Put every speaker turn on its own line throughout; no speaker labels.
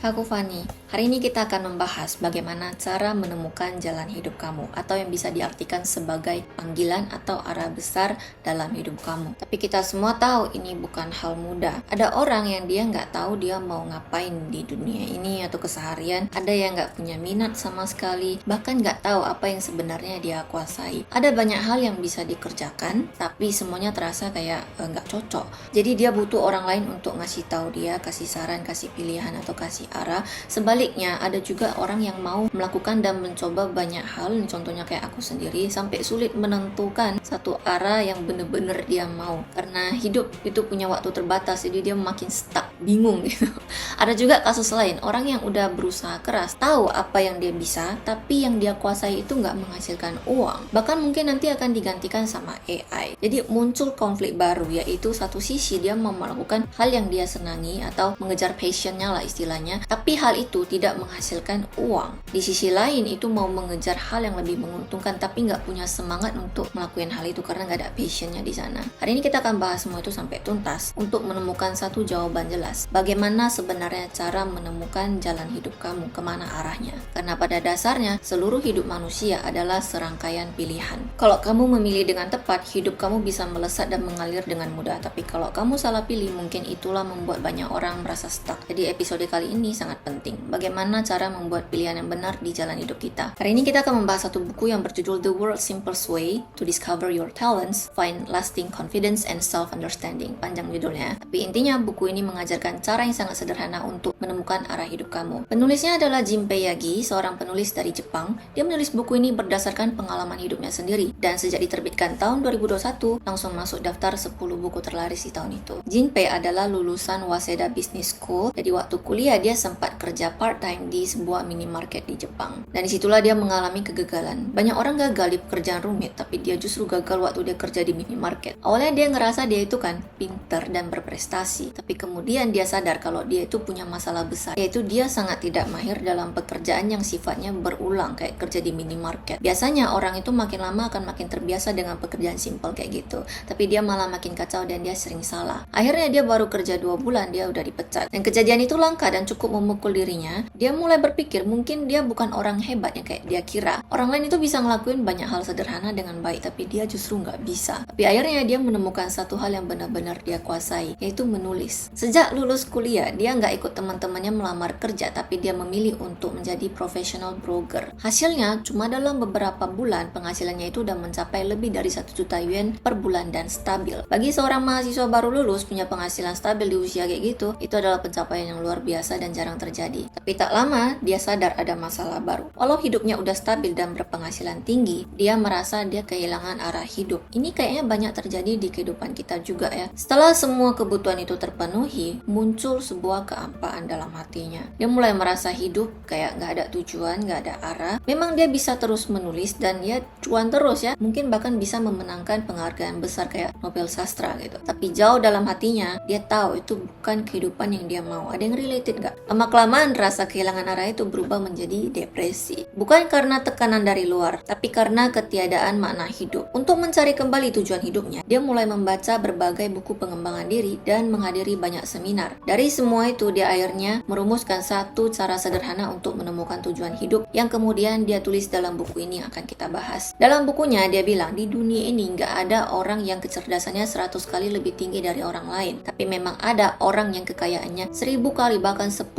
Aku Fani. Hari ini kita akan membahas bagaimana cara menemukan jalan hidup kamu atau yang bisa diartikan sebagai panggilan atau arah besar dalam hidup kamu. Tapi kita semua tahu ini bukan hal mudah. Ada orang yang dia nggak tahu dia mau ngapain di dunia ini atau keseharian. Ada yang nggak punya minat sama sekali, bahkan nggak tahu apa yang sebenarnya dia kuasai. Ada banyak hal yang bisa dikerjakan, tapi semuanya terasa kayak nggak cocok. Jadi dia butuh orang lain untuk ngasih tahu dia, kasih saran, kasih pilihan atau kasih arah. Sebaliknya, ada juga orang yang mau melakukan dan mencoba banyak hal, contohnya kayak aku sendiri, sampai sulit menentukan satu arah yang benar-benar dia mau. Karena hidup itu punya waktu terbatas, jadi dia makin stuck, bingung gitu. Ada juga kasus lain, orang yang udah berusaha keras, tahu apa yang dia bisa, tapi yang dia kuasai itu nggak menghasilkan uang. Bahkan mungkin nanti akan digantikan sama AI. Jadi muncul konflik baru, yaitu satu sisi dia mau melakukan hal yang dia senangi atau mengejar passionnya lah istilahnya, tapi hal itu tidak menghasilkan uang. Di sisi lain itu mau mengejar hal yang lebih menguntungkan tapi nggak punya semangat untuk melakukan hal itu karena nggak ada passionnya di sana. Hari ini kita akan bahas semua itu sampai tuntas untuk menemukan satu jawaban jelas. Bagaimana sebenarnya cara menemukan jalan hidup kamu, kemana arahnya? Karena pada dasarnya seluruh hidup manusia adalah serangkaian pilihan. Kalau kamu memilih dengan tepat, hidup kamu bisa melesat dan mengalir dengan mudah. Tapi kalau kamu salah pilih, mungkin itulah membuat banyak orang merasa stuck. Jadi episode kali ini sangat penting. Bagaimana cara membuat pilihan yang benar di jalan hidup kita. Hari ini kita akan membahas satu buku yang berjudul The World's Simplest Way to Discover Your Talents, Find Lasting Confidence and Self-Understanding. Panjang judulnya. Tapi intinya buku ini mengajarkan cara yang sangat sederhana untuk menemukan arah hidup kamu. Penulisnya adalah Jinpei Yagi, seorang penulis dari Jepang. Dia menulis buku ini berdasarkan pengalaman hidupnya sendiri. Dan sejak diterbitkan tahun 2021, langsung masuk daftar 10 buku terlaris di tahun itu. Jinpei adalah lulusan Waseda Business School. Jadi waktu kuliah dia sempat kerja part-time di sebuah minimarket di Jepang. Dan disitulah dia mengalami kegagalan. Banyak orang gagal di pekerjaan rumit, tapi dia justru gagal waktu dia kerja di minimarket. Awalnya dia ngerasa dia itu kan pinter dan berprestasi, tapi kemudian dia sadar kalau dia itu punya masalah besar, yaitu dia sangat tidak mahir dalam pekerjaan yang sifatnya berulang kayak kerja di minimarket. Biasanya orang itu makin lama akan makin terbiasa dengan pekerjaan simpel kayak gitu, tapi dia malah makin kacau dan dia sering salah. Akhirnya dia baru kerja 2 bulan dia udah dipecat. Dan kejadian itu langka dan cukup memukul dirinya. Dia mulai berpikir mungkin dia bukan orang hebat yang kayak dia kira. Orang lain itu bisa ngelakuin banyak hal sederhana dengan baik, tapi dia justru nggak bisa. Tapi akhirnya dia menemukan satu hal yang benar-benar dia kuasai, yaitu menulis. Sejak lulus kuliah, dia nggak ikut teman-temannya melamar kerja, tapi dia memilih untuk menjadi professional blogger. Hasilnya, cuma dalam beberapa bulan, penghasilannya itu udah mencapai lebih dari 1 juta yuan per bulan dan stabil. Bagi seorang mahasiswa baru lulus, punya penghasilan stabil di usia kayak gitu, itu adalah pencapaian yang luar biasa dan jarang terjadi. Tapi tak lama, dia sadar ada masalah baru. Walau hidupnya udah stabil dan berpenghasilan tinggi, dia merasa dia kehilangan arah hidup. Ini kayaknya banyak terjadi di kehidupan kita juga ya. Setelah semua kebutuhan itu terpenuhi, muncul sebuah keampaan dalam hatinya. Dia mulai merasa hidup kayak gak ada tujuan, gak ada arah. Memang dia bisa terus menulis dan ya cuan terus ya. Mungkin bahkan bisa memenangkan penghargaan besar kayak Nobel Sastra gitu. Tapi jauh dalam hatinya, dia tahu itu bukan kehidupan yang dia mau. Ada yang related gak? Lama-kelamaan rasa kehilangan arah itu berubah menjadi depresi. Bukan karena tekanan dari luar, tapi karena ketiadaan makna hidup. Untuk mencari kembali tujuan hidupnya, dia mulai membaca berbagai buku pengembangan diri dan menghadiri banyak seminar. Dari semua itu, dia akhirnya merumuskan satu cara sederhana untuk menemukan tujuan hidup yang kemudian dia tulis dalam buku ini yang akan kita bahas. Dalam bukunya, dia bilang, di dunia ini nggak ada orang yang kecerdasannya 100 kali lebih tinggi dari orang lain. Tapi memang ada orang yang kekayaannya 1000 kali bahkan 10.000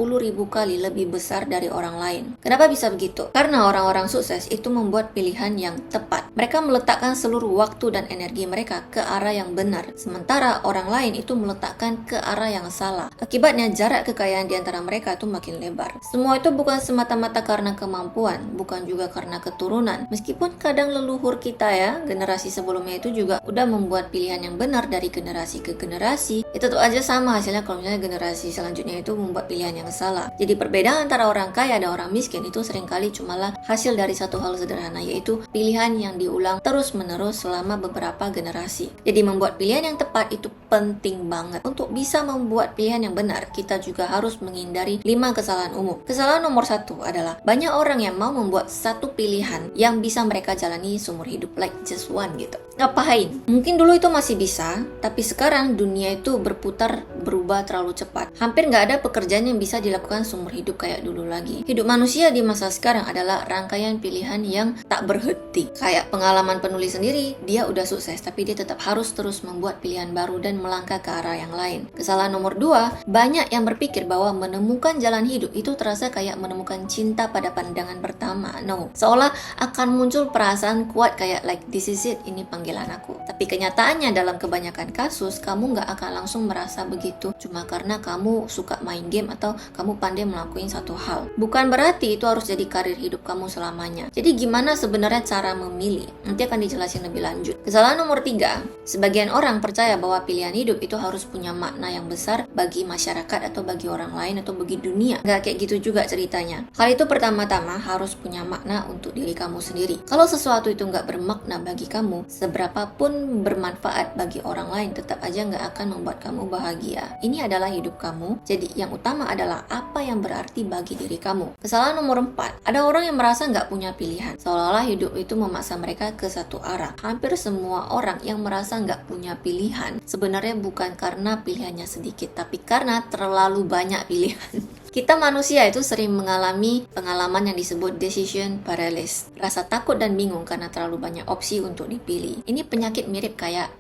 kali lebih besar dari orang lain. Kenapa bisa begitu? Karena orang-orang sukses itu membuat pilihan yang tepat. Mereka meletakkan seluruh waktu dan energi mereka ke arah yang benar. Sementara orang lain itu meletakkan ke arah yang salah. Akibatnya jarak kekayaan di antara mereka itu makin lebar. Semua itu bukan semata-mata karena kemampuan, bukan juga karena keturunan. Meskipun kadang leluhur kita ya, generasi sebelumnya itu juga udah membuat pilihan yang benar dari generasi ke generasi. Itu tuh aja sama hasilnya kalau misalnya generasi selanjutnya itu membuat pilihan yang salah. Jadi perbedaan antara orang kaya dan orang miskin itu seringkali cumalah hasil dari satu hal sederhana, yaitu pilihan yang diulang terus-menerus selama beberapa generasi. Jadi membuat pilihan yang tepat itu penting banget. Untuk bisa membuat pilihan yang benar, kita juga harus menghindari 5 kesalahan umum. Kesalahan nomor 1 adalah banyak orang yang mau membuat satu pilihan yang bisa mereka jalani seumur hidup, like just one gitu. Ngapain? Mungkin dulu itu masih bisa, tapi sekarang dunia itu berputar, berubah terlalu cepat. Hampir nggak ada pekerjaan yang bisa dilakukan seumur hidup kayak dulu lagi. Hidup manusia di masa sekarang adalah rangkaian pilihan yang tak berhenti. Kayak pengalaman penulis sendiri, dia udah sukses, tapi dia tetap harus terus membuat pilihan baru dan melangkah ke arah yang lain. Kesalahan nomor 2, banyak yang berpikir bahwa menemukan jalan hidup itu terasa kayak menemukan cinta pada pandangan pertama. No, seolah akan muncul perasaan kuat kayak like this is it, ini panggilan aku. Tapi kenyataannya dalam kebanyakan kasus, kamu nggak akan langsung merasa begitu cuma karena kamu suka main game atau kamu pandai melakukan satu hal. Bukan berarti itu harus jadi karir hidup kamu selamanya. Jadi gimana sebenarnya cara memilih? Nanti akan dijelasin lebih lanjut. Kesalahan nomor 3, sebagian orang percaya bahwa pilihan hidup itu harus punya makna yang besar bagi masyarakat atau bagi orang lain atau bagi dunia. Nggak kayak gitu juga ceritanya. Hal itu pertama-tama harus punya makna untuk diri kamu sendiri. Kalau sesuatu itu nggak bermakna bagi kamu, seberapapun bermanfaat bagi orang lain tetap aja nggak akan membuat kamu bahagia. Ini adalah hidup kamu, jadi yang utama adalah apa yang berarti bagi diri kamu. Kesalahan nomor 4, ada orang yang merasa nggak punya pilihan, seolah-olah hidup itu memaksa mereka ke satu arah. Hampir semua orang yang merasa nggak punya pilihan sebenarnya bukan karena pilihannya sedikit, tapi karena terlalu banyak pilihan. Kita manusia itu sering mengalami pengalaman yang disebut decision paralysis. Rasa takut dan bingung karena terlalu banyak opsi untuk dipilih. Ini penyakit mirip kayak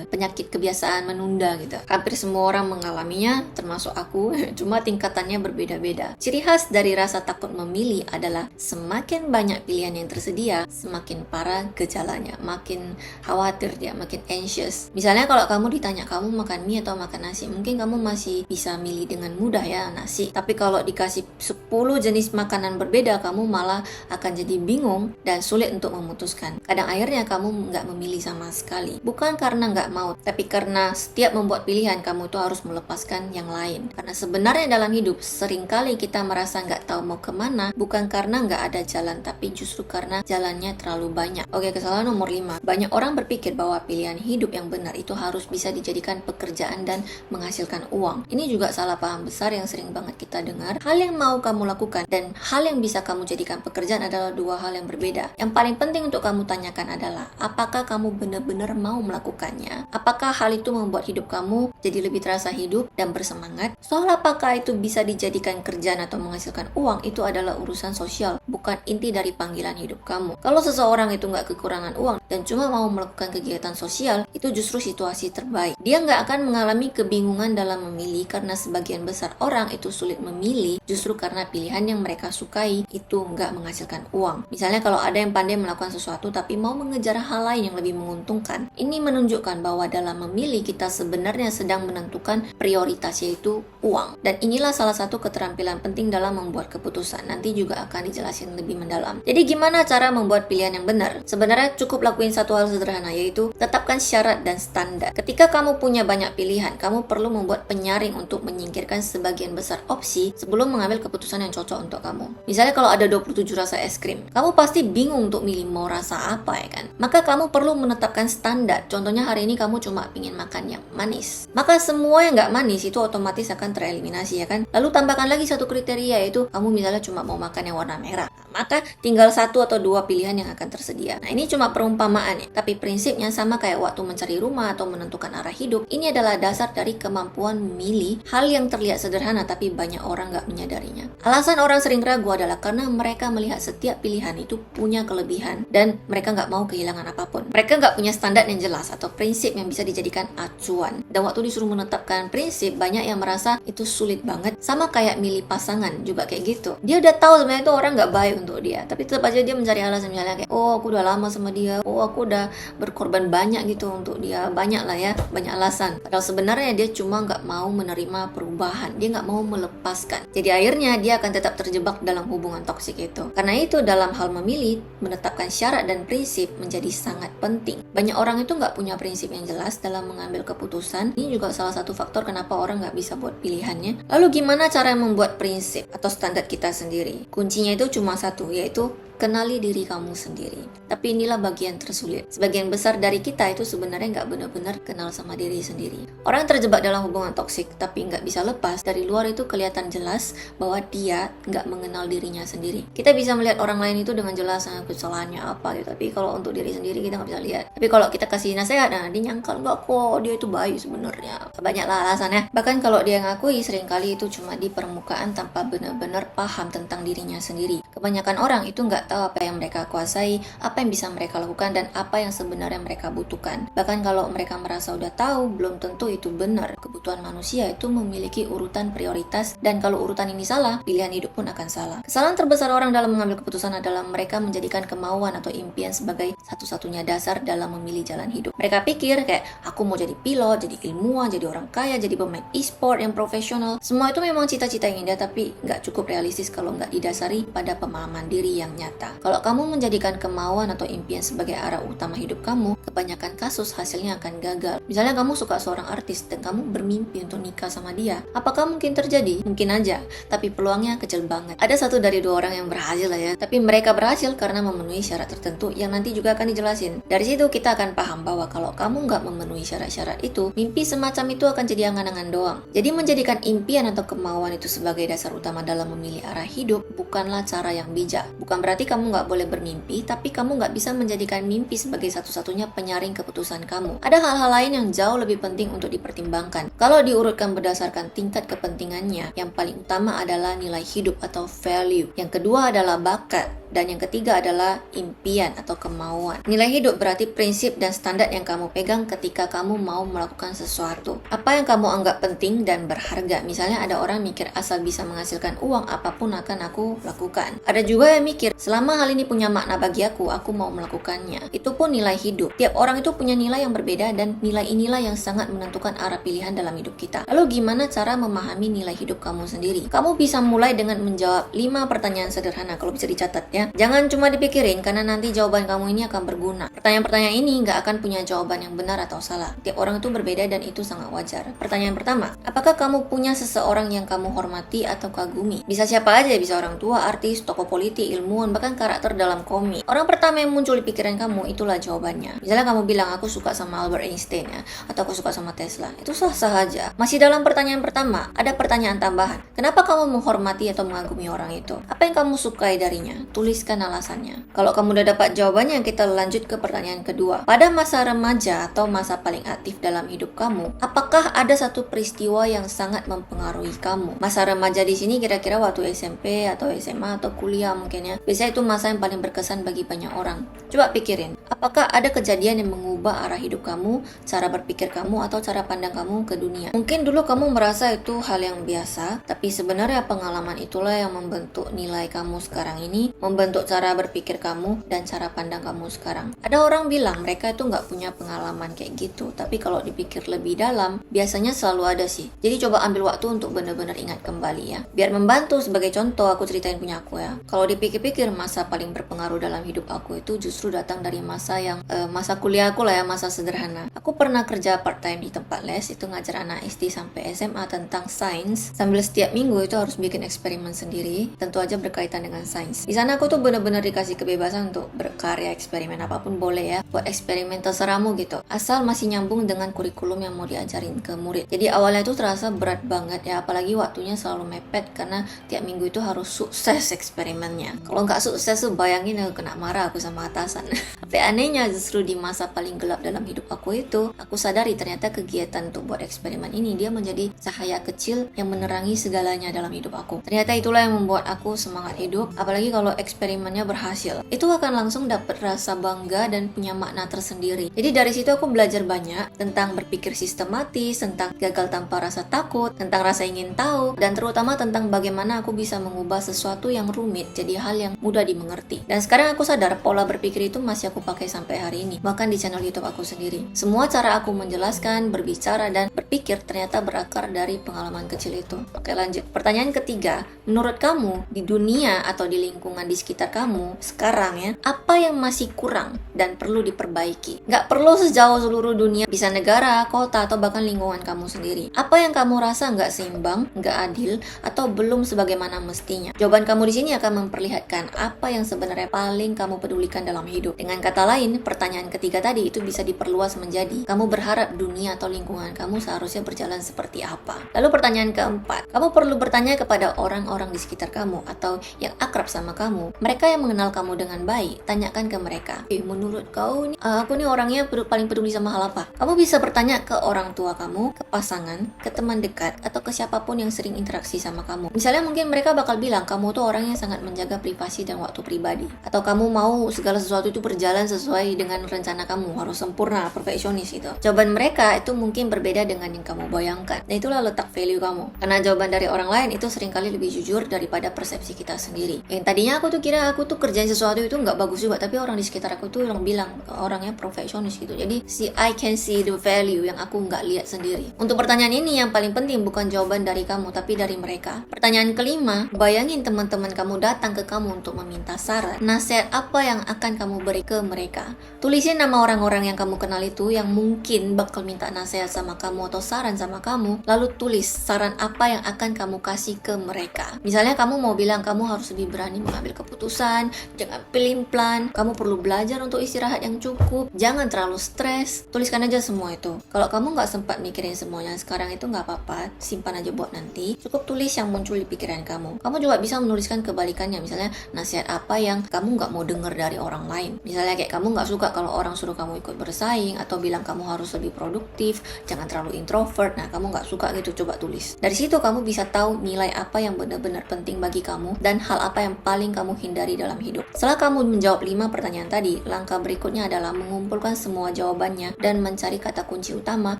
penyakit kebiasaan menunda gitu. Hampir semua orang mengalaminya, termasuk aku, cuma tingkatannya berbeda-beda. Ciri khas dari rasa takut memilih adalah semakin banyak pilihan yang tersedia, semakin parah gejalanya, makin khawatir dia, makin anxious. Misalnya kalau kamu ditanya kamu makan mie atau makan nasi, mungkin kamu masih bisa milih dengan mudah ya nasi. Tapi kalau dikasih 10 jenis makanan berbeda, kamu malah akan jadi bingung dan sulit untuk memutuskan. Kadang akhirnya kamu nggak memilih sama sekali. Bukan karena nggak mau, tapi karena setiap membuat pilihan kamu tuh harus melepaskan yang lain. Karena sebenarnya dalam hidup seringkali kita merasa nggak tahu mau kemana, bukan karena nggak ada jalan, tapi justru karena jalannya terlalu banyak. Oke, kesalahan nomor 5, banyak orang berpikir bahwa pilihan hidup yang benar itu harus bisa dijadikan pekerjaan dan menghasilkan uang. Ini juga salah paham besar yang sering banget kita dengar. Hal yang mau kamu lakukan dan hal yang bisa kamu jadikan pekerjaan adalah dua hal yang berbeda. Yang paling penting untuk kamu tanyakan adalah apakah kamu benar-benar mau melakukannya? Apakah hal itu membuat hidup kamu jadi lebih terasa hidup dan bersemangat? Soal apakah itu bisa dijadikan kerjaan atau menghasilkan uang, itu adalah urusan sosial, bukan inti dari panggilan hidup kamu. Kalau seseorang itu nggak kekurangan uang dan cuma mau melakukan kegiatan sosial, itu justru situasi terbaik. Dia nggak akan mengalami kebingungan dalam memilih, karena sebagian besar orang itu sulit memilih justru karena pilihan yang mereka sukai itu nggak menghasilkan uang. Misalnya kalau ada yang pandai melakukan sesuatu tapi mau mengejar hal lain yang lebih menguntungkan, ini menunjukkan bahwa dalam memilih kita sebenarnya sedang menentukan prioritas, yaitu uang. Dan inilah salah satu keterampilan penting dalam membuat keputusan. Nanti juga akan dijelasin lebih mendalam. Jadi gimana cara membuat pilihan yang benar? Sebenarnya cukup lakuin satu hal sederhana, yaitu tetapkan syarat dan standar. Ketika kamu punya banyak pilihan, kamu perlu membuat penyaring untuk menyingkirkan sebagian besar opsi sebelum mengambil keputusan yang cocok untuk kamu. Misalnya kalau ada 27 rasa es krim, kamu pasti bingung untuk milih mau rasa apa, ya kan? Maka kamu perlu menetapkan standar. Contohnya hari ini kamu cuma ingin makan yang manis, maka semua yang nggak manis itu otomatis akan tereliminasi, ya kan? Lalu tambahkan lagi satu kriteria, yaitu kamu misalnya cuma mau makan yang warna merah, maka tinggal 1 atau 2 pilihan yang akan tersedia. Nah, ini cuma perumpamaan ya, tapi prinsipnya sama kayak waktu mencari rumah atau menentukan arah hidup. Ini adalah dasar dari kemampuan memilih, hal yang terlihat sederhana tapi banyak orang nggak menyadarinya. Alasan orang sering ragu adalah karena mereka melihat setiap pilihan itu punya kelebihan dan mereka nggak mau kehilangan apapun. Mereka nggak punya standar yang jelas atau prinsip yang bisa dijadikan acuan. Dan waktu disuruh menetapkan prinsip, banyak yang merasa itu sulit banget. Sama kayak milih pasangan juga kayak gitu. Dia udah tahu sebenarnya itu orang nggak baik untuk dia, tapi tetap aja dia mencari alasan, misalnya kayak, oh aku udah lama sama dia, oh aku udah berkorban banyak gitu untuk dia, banyak lah ya, banyak alasan. Padahal sebenarnya dia cuma nggak mau menerima perubahan, dia nggak mau melepaskan. Jadi akhirnya dia akan tetap terjebak dalam hubungan toksik itu. Karena itu dalam hal memilih, menetapkan syarat dan prinsip menjadi sangat penting. Banyak orang itu nggak punya prinsip yang jelas dalam mengambil keputusan. Ini juga salah satu faktor kenapa orang nggak bisa buat pilihannya. Lalu gimana cara membuat prinsip atau standar kita sendiri? Kuncinya itu cuma satu, satu, yaitu kenali diri kamu sendiri. Tapi inilah bagian tersulit. Sebagian besar dari kita itu sebenarnya nggak benar-benar kenal sama diri sendiri. Orang yang terjebak dalam hubungan toksik tapi nggak bisa lepas, dari luar itu kelihatan jelas bahwa dia nggak mengenal dirinya sendiri. Kita bisa melihat orang lain itu dengan jelas kesalahannya apa gitu, tapi kalau untuk diri sendiri kita nggak bisa lihat. Tapi kalau kita kasih nasihat, nah dia nyangkal nggak kok, dia itu baik sebenarnya. Banyaklah alasannya. Bahkan kalau dia ngakui, seringkali itu cuma di permukaan tanpa benar-benar paham tentang dirinya sendiri. Kebanyakan orang itu nggak tahu apa yang mereka kuasai, apa yang bisa mereka lakukan, dan apa yang sebenarnya mereka butuhkan. Bahkan kalau mereka merasa udah tahu, belum tentu itu benar. Kebutuhan manusia itu memiliki urutan prioritas, dan kalau urutan ini salah, pilihan hidup pun akan salah. Kesalahan terbesar orang dalam mengambil keputusan adalah mereka menjadikan kemauan atau impian sebagai satu-satunya dasar dalam memilih jalan hidup. Mereka pikir kayak, aku mau jadi pilot, jadi ilmuwan, jadi orang kaya, jadi pemain e-sport yang profesional. Semua itu memang cita-cita yang indah, tapi nggak cukup realistis kalau nggak didasari pada pemahaman diri yang nyata. Kalau kamu menjadikan kemauan atau impian sebagai arah utama hidup kamu, kebanyakan kasus hasilnya akan gagal. Misalnya kamu suka seorang artis dan kamu bermimpi untuk nikah sama dia. Apakah mungkin terjadi? Mungkin aja, tapi peluangnya kecil banget. Ada 1 dari 2 orang yang berhasil lah ya, tapi mereka berhasil karena memenuhi syarat tertentu yang nanti juga akan dijelasin. Dari situ kita akan paham bahwa kalau kamu nggak memenuhi syarat-syarat itu, mimpi semacam itu akan jadi angan-angan doang. Jadi menjadikan impian atau kemauan itu sebagai dasar utama dalam memilih arah hidup bukanlah cara yang bijak. Bukan berarti kamu nggak boleh bermimpi, tapi kamu nggak bisa menjadikan mimpi sebagai satu-satunya penyaring keputusan kamu. Ada hal-hal lain yang jauh lebih penting untuk dipertimbangkan. Kalau diurutkan berdasarkan tingkat kepentingannya, yang paling utama adalah nilai hidup atau value. Yang kedua adalah bakat. Dan yang ketiga adalah impian atau kemauan. Nilai hidup berarti prinsip dan standar yang kamu pegang ketika kamu mau melakukan sesuatu. Apa yang kamu anggap penting dan berharga. Misalnya ada orang mikir asal bisa menghasilkan uang, apapun akan aku lakukan. Ada juga yang mikir, selama hal ini punya makna bagi aku mau melakukannya. Itu pun nilai hidup. Tiap orang itu punya nilai yang berbeda, dan nilai inilah yang sangat menentukan arah pilihan dalam hidup kita. Lalu gimana cara memahami nilai hidup kamu sendiri? Kamu bisa mulai dengan menjawab 5 pertanyaan sederhana, kalau bisa dicatat ya. Jangan cuma dipikirin, karena nanti jawaban kamu ini akan berguna. Pertanyaan-pertanyaan ini nggak akan punya jawaban yang benar atau salah. Tiap orang itu berbeda dan itu sangat wajar. Pertanyaan pertama, apakah kamu punya seseorang yang kamu hormati atau kagumi? Bisa siapa aja, bisa orang tua, artis, tokoh politik, ilmuwan, bahkan karakter dalam komik. Orang pertama yang muncul di pikiran kamu, itulah jawabannya. Misalnya kamu bilang, aku suka sama Albert Einstein ya, atau aku suka sama Tesla. Itu sah-sah aja. Masih dalam pertanyaan pertama, ada pertanyaan tambahan. Kenapa kamu menghormati atau mengagumi orang itu? Apa yang kamu sukai darinya? Tuliskan alasannya. Kalau kamu udah dapat jawabannya, kita lanjut ke pertanyaan kedua. Pada masa remaja atau masa paling aktif dalam hidup kamu, apakah ada satu peristiwa yang sangat mempengaruhi kamu? Masa remaja di sini kira-kira waktu SMP atau SMA atau kuliah mungkin ya. Biasanya itu masa yang paling berkesan bagi banyak orang. Coba pikirin, apakah ada kejadian yang mengubah arah hidup kamu, cara berpikir kamu, atau cara pandang kamu ke dunia? Mungkin dulu kamu merasa itu hal yang biasa, tapi sebenarnya pengalaman itulah yang membentuk nilai kamu sekarang ini, membentuk cara berpikir kamu dan cara pandang kamu sekarang. Ada orang bilang mereka itu nggak punya pengalaman kayak gitu, tapi kalau dipikir lebih dalam, biasanya selalu ada sih. Jadi coba ambil waktu untuk benar-benar ingat kembali ya. Biar membantu, sebagai contoh aku ceritain punya aku ya. Kalau dipikir-pikir, masa paling berpengaruh dalam hidup aku itu justru datang dari masa yang masa kuliah aku lah ya, masa sederhana. Aku pernah kerja part time di tempat les, itu ngajar anak SD sampai SMA tentang sains, sambil setiap minggu itu harus bikin eksperimen sendiri, tentu aja berkaitan dengan sains. Di sana aku tuh benar-benar dikasih kebebasan untuk berkarya, eksperimen apapun boleh ya, buat eksperimen terserahmu gitu, asal masih nyambung dengan kurikulum yang mau diajarin ke murid. Jadi awalnya itu terasa berat banget ya, apalagi waktunya selalu mepet karena tiap minggu itu harus sukses eksperimennya. Kalau nggak sukses tuh bayangin aku kena marah aku sama atasan. Tapi anehnya justru di masa paling gelap dalam hidup aku itu, aku sadari ternyata kegiatan untuk buat eksperimen ini dia menjadi cahaya kecil yang menerangi segalanya dalam hidup aku. Ternyata itulah yang membuat aku semangat hidup, apalagi kalau eksperimennya berhasil. Itu akan langsung dapat rasa bangga dan punya makna tersendiri. Jadi dari situ aku belajar banyak tentang berpikir sistematis, tentang gagal tanpa rasa takut, tentang rasa ingin tahu, dan terutama tentang bagaimana aku bisa mengubah sesuatu yang rumit jadi hal yang mudah dimengerti. Dan sekarang aku sadar pola berpikir itu masih aku pakai sampai hari ini, bahkan di channel YouTube aku sendiri. Semua cara aku menjelaskan, berbicara, dan berpikir ternyata berakar dari pengalaman kecil itu. Oke, lanjut. Pertanyaan ketiga, menurut kamu di dunia atau di lingkungan di sekitar kamu sekarang ya, apa yang masih kurang dan perlu diperbaiki? Nggak perlu sejauh seluruh dunia, bisa negara, kota, atau bahkan lingkungan kamu sendiri. Apa yang kamu rasa nggak seimbang, nggak adil, atau belum sebagaimana mestinya? Jawaban kamu di sini akan memperlihatkan apa yang sebenarnya paling kamu pedulikan dalam hidup. Dengan kata lain, pertanyaan ketiga tadi itu bisa diperluas menjadi, kamu berharap dunia atau lingkungan kamu seharusnya berjalan seperti apa? Lalu pertanyaan keempat, kamu perlu bertanya kepada orang-orang di sekitar kamu atau yang akrab sama kamu. Mereka yang mengenal kamu dengan baik, tanyakan ke mereka, menurut kau nih, aku nih orangnya paling peduli sama hal apa? Kamu bisa bertanya ke orang tua kamu, ke pasangan, ke teman dekat, atau ke siapapun yang sering interaksi sama kamu. Misalnya mungkin mereka bakal bilang kamu tuh orang yang sangat menjaga privasi dan waktu pribadi, atau kamu mau segala sesuatu itu berjalan sesuai dengan rencana kamu, harus sempurna, perfeksionis gitu. Jawaban mereka itu mungkin berbeda dengan yang kamu bayangkan. Nah, itulah letak value kamu. Karena jawaban dari orang lain itu seringkali lebih jujur daripada persepsi kita sendiri. Yang tadinya aku tuh kira aku tuh kerjain sesuatu itu nggak bagus juga, tapi orang di sekitar aku tuh yang bilang orangnya profesionis gitu. Jadi I can see the value yang aku nggak lihat sendiri. Untuk pertanyaan ini yang paling penting bukan jawaban dari kamu, tapi dari mereka. Pertanyaan kelima, bayangin teman-teman kamu datang ke kamu untuk meminta saran. Nasihat apa yang akan kamu beri ke mereka? Tulisin nama orang-orang yang kamu kenal itu yang mungkin bakal minta nasihat sama kamu atau saran sama kamu. Lalu tulis saran apa yang akan kamu kasih ke mereka. Misalnya kamu mau bilang kamu harus lebih berani mengambil keputusan, jangan pelin-pelan, kamu perlu belajar untuk istirahat yang cukup, jangan terlalu stres. Tuliskan aja semua itu. Kalau kamu nggak sempat mikirin semuanya sekarang itu nggak apa-apa, simpan aja buat nanti. Cukup tulis yang muncul di pikiran kamu. Kamu juga bisa menuliskan kebalikannya, misalnya nasihat apa yang kamu nggak mau dengar dari orang lain. Misalnya kayak kamu nggak suka kalau orang suruh kamu ikut bersaing atau bilang kamu harus lebih produktif, jangan terlalu introvert. Nah, kamu nggak suka gitu, coba tulis. Dari situ kamu bisa tahu nilai apa yang benar-benar penting bagi kamu dan hal apa yang paling kamu hindari dalam hidup. Setelah kamu menjawab 5 pertanyaan tadi, langkah berikutnya adalah mengumpulkan semua jawabannya dan mencari kata kunci utama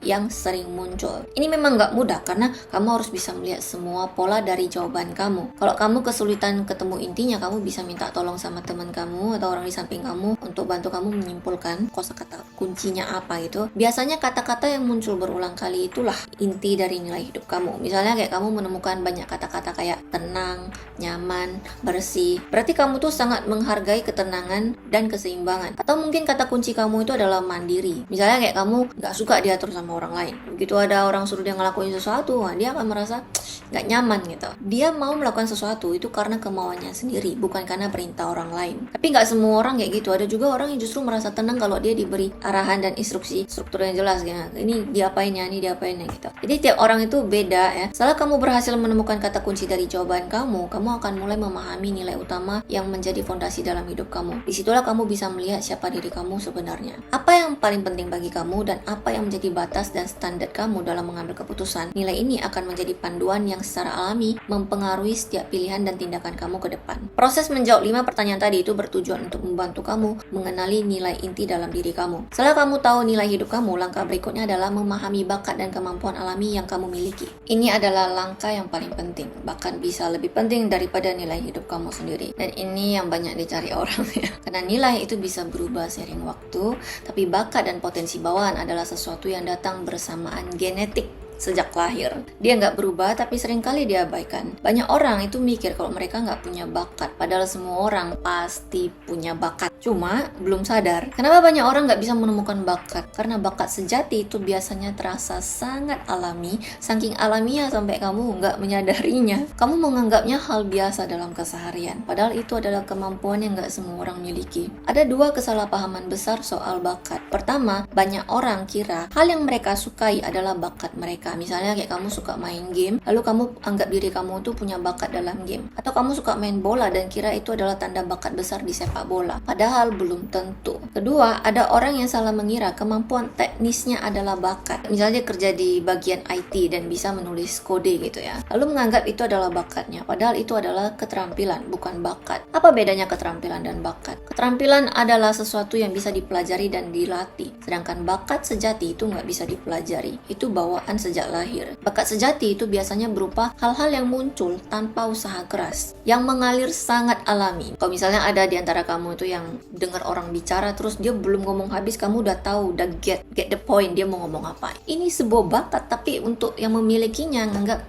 yang sering muncul. Ini memang nggak mudah karena kamu harus bisa melihat semua pola dari jawaban kamu. Kalau kamu kesulitan ketemu intinya, kamu bisa minta tolong sama teman kamu atau orang di samping kamu untuk bantu kamu menyimpulkan kosakata kuncinya apa gitu. Biasanya kata-kata yang muncul berulang kali itulah inti dari nilai hidup kamu. Misalnya kayak kamu menemukan banyak kata-kata kayak tenang, nyaman, bersih. Berarti kamu tuh sangat menghargai ketenangan dan keseimbangan. Atau mungkin kata kunci kamu itu adalah mandiri. Misalnya kayak kamu gak suka diatur sama orang lain. Begitu ada orang suruh dia ngelakuin sesuatu, dia akan merasa gak nyaman gitu. Dia mau melakukan sesuatu itu karena kemauannya sendiri, bukan karena perintah orang lain. Tapi gak semua orang kayak gitu. Ada juga orang yang justru merasa tenang kalau dia diberi arahan dan instruksi, struktur yang jelas gitu. Ini diapainnya, ini diapainnya gitu. Jadi tiap orang itu beda ya. Setelah kamu berhasil menemukan kata kunci dari jawaban kamu akan mulai memahami nilai utama yang menjadi fondasi dalam hidup kamu. Disitulah kamu bisa melihat siapa diri kamu sebenarnya. Apa yang paling penting bagi kamu dan apa yang menjadi batas dan standar kamu dalam mengambil keputusan. Nilai ini akan menjadi panduan yang secara alami mempengaruhi setiap pilihan dan tindakan kamu ke depan. Proses menjawab 5 pertanyaan tadi itu bertujuan untuk membantu kamu mengenali nilai inti dalam diri kamu. Setelah kamu tahu nilai hidup kamu, langkah berikutnya adalah memahami bakat dan kemampuan alami yang kamu miliki. Ini adalah langkah yang paling penting, bahkan bisa lebih penting daripada nilai hidup kamu sendiri. Dan ini yang banyak dicari orang ya. Karena nilai itu bisa berubah seiring waktu, tapi bakat dan potensi bawaan adalah sesuatu yang datang bersamaan genetik sejak lahir. Dia nggak berubah tapi seringkali diabaikan. Banyak orang itu mikir kalau mereka nggak punya bakat, padahal semua orang pasti punya bakat. Cuma belum sadar. Kenapa banyak orang nggak bisa menemukan bakat? Karena bakat sejati itu biasanya terasa sangat alami, saking alamiah sampai kamu nggak menyadarinya. Kamu menganggapnya hal biasa dalam keseharian, padahal itu adalah kemampuan yang nggak semua orang miliki. Ada 2 kesalahpahaman besar soal bakat. Pertama, banyak orang kira hal yang mereka sukai adalah bakat mereka. Misalnya kayak kamu suka main game, lalu kamu anggap diri kamu tuh punya bakat dalam game. Atau kamu suka main bola dan kira itu adalah tanda bakat besar di sepak bola. Padahal belum tentu. Kedua, ada orang yang salah mengira kemampuan teknisnya adalah bakat. Misalnya dia kerja di bagian IT dan bisa menulis kode gitu ya. Lalu menganggap itu adalah bakatnya. Padahal itu adalah keterampilan, bukan bakat. Apa bedanya keterampilan dan bakat? Keterampilan adalah sesuatu yang bisa dipelajari dan dilatih. Sedangkan bakat sejati itu nggak bisa dipelajari. Itu bawaan sejak lahir. Bakat sejati itu biasanya berupa hal-hal yang muncul tanpa usaha keras, yang mengalir sangat alami. Kalau misalnya ada di antara kamu itu yang dengar orang bicara terus dia belum ngomong habis, kamu udah tahu, udah get the point dia mau ngomong apa. Ini sebuah bakat, tapi untuk yang memilikinya nganggap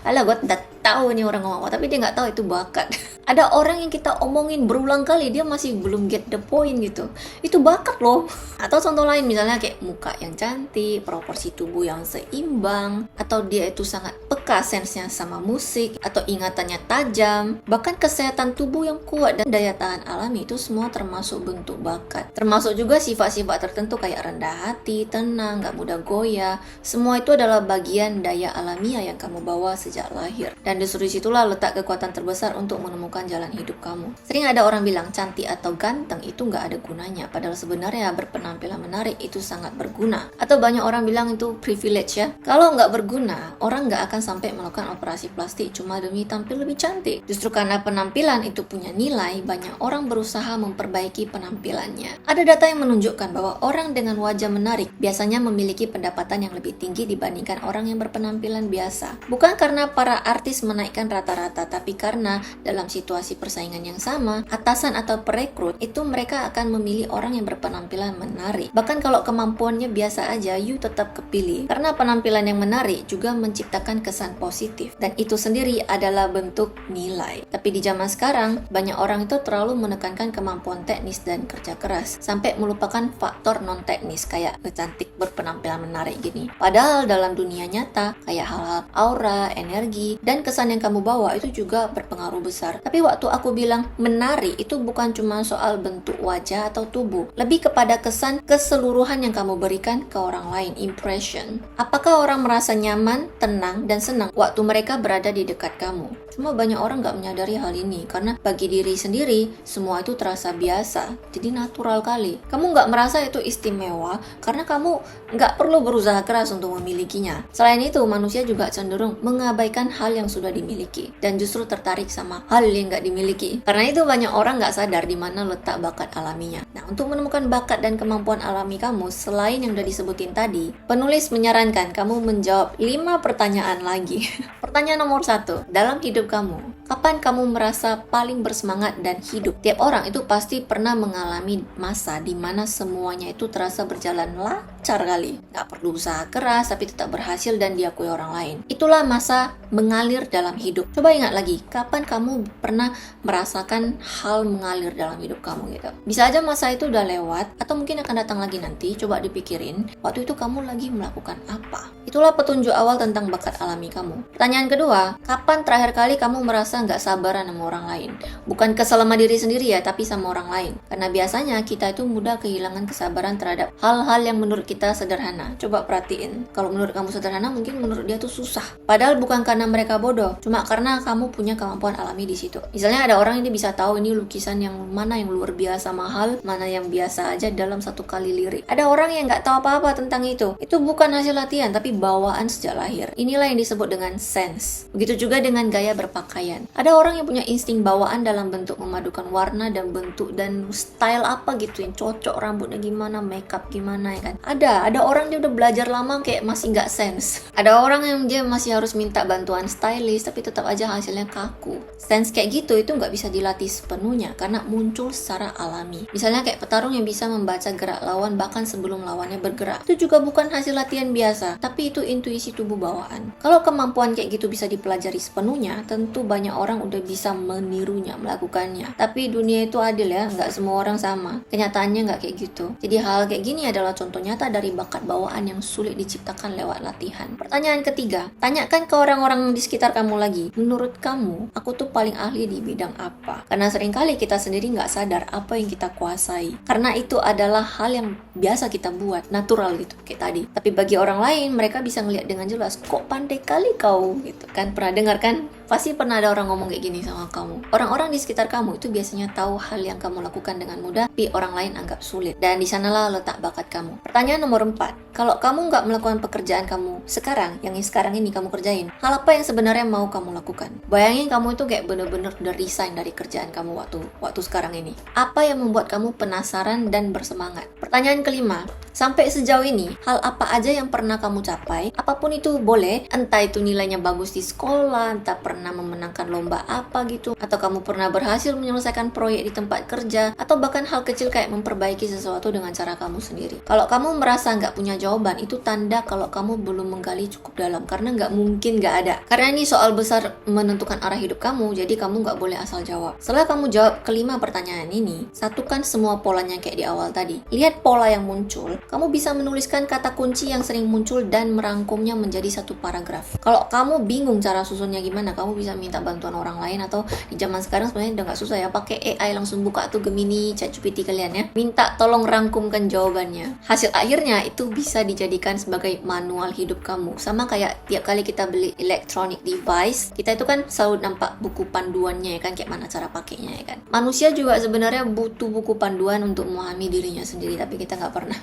alah got that tahu nih orang ngomong apa, tapi dia nggak tahu itu bakat. Ada orang yang kita omongin berulang kali, dia masih belum get the point gitu. Itu bakat loh. Atau contoh lain misalnya kayak muka yang cantik, proporsi tubuh yang seimbang, atau dia itu sangat peka sensenya sama musik, atau ingatannya tajam, bahkan kesehatan tubuh yang kuat dan daya tahan alami, itu semua termasuk bentuk bakat. Termasuk juga sifat-sifat tertentu kayak rendah hati, tenang, gak mudah goyah. Semua itu adalah bagian daya alamiah yang kamu bawa sejak lahir. Dan justru disitulah letak kekuatan terbesar untuk menemukan jalan hidup kamu. Sering ada orang bilang cantik atau ganteng itu gak ada gunanya, padahal sebenarnya berpenampilan menarik itu sangat berguna. Atau banyak orang bilang itu privilege ya. Kalau nggak berguna, orang nggak akan sampai melakukan operasi plastik cuma demi tampil lebih cantik. Justru karena penampilan itu punya nilai, banyak orang berusaha memperbaiki penampilannya. Ada data yang menunjukkan bahwa orang dengan wajah menarik biasanya memiliki pendapatan yang lebih tinggi dibandingkan orang yang berpenampilan biasa. Bukan karena para artis menaikkan rata-rata, tapi karena dalam situasi persaingan yang sama, atasan atau perekrut itu mereka akan memilih orang yang berpenampilan menarik. Bahkan kalau kemampuannya biasa aja, you tetap kepilih. Karena penampilan yang menarik juga menciptakan kesan positif. Dan itu sendiri adalah bentuk nilai. Tapi di zaman sekarang, banyak orang itu terlalu menekankan kemampuan teknis dan kerja keras, sampai melupakan faktor non-teknis kayak cantik berpenampilan menarik gini. Padahal dalam dunia nyata, kayak hal-hal aura, energi, dan kesan yang kamu bawa itu juga berpengaruh besar. Tapi waktu aku bilang menarik, itu bukan cuma soal bentuk wajah atau tubuh. Lebih kepada kesan keseluruhan yang kamu berikan ke orang lain, impression. Apakah orang merasa nyaman, tenang, dan senang waktu mereka berada di dekat kamu? Cuma banyak orang nggak menyadari hal ini, karena bagi diri sendiri, semua itu terasa biasa, jadi natural kali. Kamu nggak merasa itu istimewa, karena kamu nggak perlu berusaha keras untuk memilikinya. Selain itu, manusia juga cenderung mengabaikan hal yang sudah dimiliki, dan justru tertarik sama hal yang nggak dimiliki. Karena itu banyak orang nggak sadar di mana letak bakat alaminya. Nah, untuk menemukan bakat dan kemampuan alami kamu, selain yang udah disebutin tadi, penulis menyarankan kamu menjawab 5 pertanyaan lagi. Pertanyaan nomor 1, dalam hidup kamu, kapan kamu merasa paling bersemangat dan hidup? Tiap orang itu pasti pernah mengalami masa di mana semuanya itu terasa berjalan lancar kali. Gak perlu usaha keras, tapi tetap berhasil dan diakui orang lain. Itulah masa mengalir dalam hidup. Coba ingat lagi, kapan kamu pernah merasakan hal mengalir dalam hidup kamu gitu. Bisa aja masa itu udah lewat, atau mungkin akan datang lagi nanti. Coba dipikirin, waktu itu kamu lagi melakukan apa. Itulah petunjuk awal tentang bakat alami kamu. Pertanyaan kedua, kapan terakhir kali kamu merasa nggak sabaran sama orang lain? Bukan kesel sama diri sendiri ya, tapi sama orang lain. Karena biasanya kita itu mudah kehilangan kesabaran terhadap hal-hal yang menurut kita sederhana. Coba perhatiin, kalau menurut kamu sederhana, mungkin menurut dia tuh susah. Padahal bukan karena mereka bodoh, cuma karena kamu punya kemampuan alami di situ. Misalnya ada orang ini bisa tahu ini lukisan yang mana yang luar biasa mahal, mana yang biasa aja dalam satu kali lirik. Ada orang yang nggak tahu apa-apa tentang itu. Itu bukan hasil latihan, tapi bawaan sejak lahir. Inilah yang disebut dengan sense. Begitu juga dengan gaya berpakaian. Ada orang yang punya insting bawaan dalam bentuk memadukan warna dan bentuk dan style apa gitu yang cocok, rambutnya gimana, makeup gimana ya kan. Ada orang dia udah belajar lama kayak masih nggak sense. Ada orang yang dia masih harus minta bantuan stylist tapi tetap aja hasilnya kaku. Sense kayak gitu itu nggak bisa dilatih sepenuhnya karena muncul secara alami. Misalnya kayak petarung yang bisa membaca gerak lawan bahkan sebelum lawannya bergerak. Itu juga bukan hasil latihan biasa, tapi itu intuisi tubuh bawaan. Kalau kemampuan kayak gitu bisa dipelajari sepenuhnya, tentu banyak orang udah bisa menirunya, melakukannya. Tapi dunia itu adil ya, nggak semua orang sama. Kenyataannya nggak kayak gitu. Jadi hal kayak gini adalah contoh nyata dari bakat bawaan yang sulit diciptakan lewat latihan. Pertanyaan ketiga, tanyakan ke orang-orang di sekitar kamu lagi, menurut kamu, aku tuh paling ahli di bidang apa? Karena seringkali kita sendiri nggak sadar apa yang kita kuasai. Karena itu adalah hal yang biasa kita buat, natural gitu, kayak tadi. Tapi bagi orang lain, mereka bisa ngelihat dengan jelas, kok pandai kali kau, gitu kan. Pernah dengar kan? Pasti pernah ada orang ngomong kayak gini sama kamu. Orang-orang di sekitar kamu itu biasanya tahu hal yang kamu lakukan dengan mudah, tapi orang lain anggap sulit. Dan di sanalah letak bakat kamu. Pertanyaan nomor 4. Kalau kamu nggak melakukan pekerjaan kamu sekarang, yang sekarang ini kamu kerjain, hal apa yang sebenarnya mau kamu lakukan? Bayangin kamu itu kayak bener-bener udah resign dari kerjaan kamu waktu sekarang ini. Apa yang membuat kamu penasaran dan bersemangat? Pertanyaan kelima. Sampai sejauh ini, hal apa aja yang pernah kamu capai? Apapun itu boleh, entah itu nilainya bagus di sekolah, entah pernah pernah memenangkan lomba apa gitu, atau kamu pernah berhasil menyelesaikan proyek di tempat kerja, atau bahkan hal kecil kayak memperbaiki sesuatu dengan cara kamu sendiri. Kalau kamu merasa nggak punya jawaban, itu tanda kalau kamu belum menggali cukup dalam, karena nggak mungkin nggak ada. Karena ini soal besar menentukan arah hidup kamu, jadi kamu nggak boleh asal jawab. Setelah kamu jawab kelima pertanyaan ini, satukan semua polanya kayak di awal tadi. Lihat pola yang muncul, kamu bisa menuliskan kata kunci yang sering muncul dan merangkumnya menjadi satu paragraf. Kalau kamu bingung cara susunnya gimana, kamu bisa minta bantuan orang lain, atau di zaman sekarang sebenarnya udah nggak susah ya, pakai AI langsung buka tuh Gemini, ChatGPT kalian ya, minta tolong rangkumkan jawabannya. Hasil akhirnya itu bisa dijadikan sebagai manual hidup kamu. Sama kayak tiap kali kita beli electronic device, kita itu kan selalu nampak buku panduannya ya kan, kayak mana cara pakainya ya kan. Manusia juga sebenarnya butuh buku panduan untuk memahami dirinya sendiri, tapi kita nggak pernah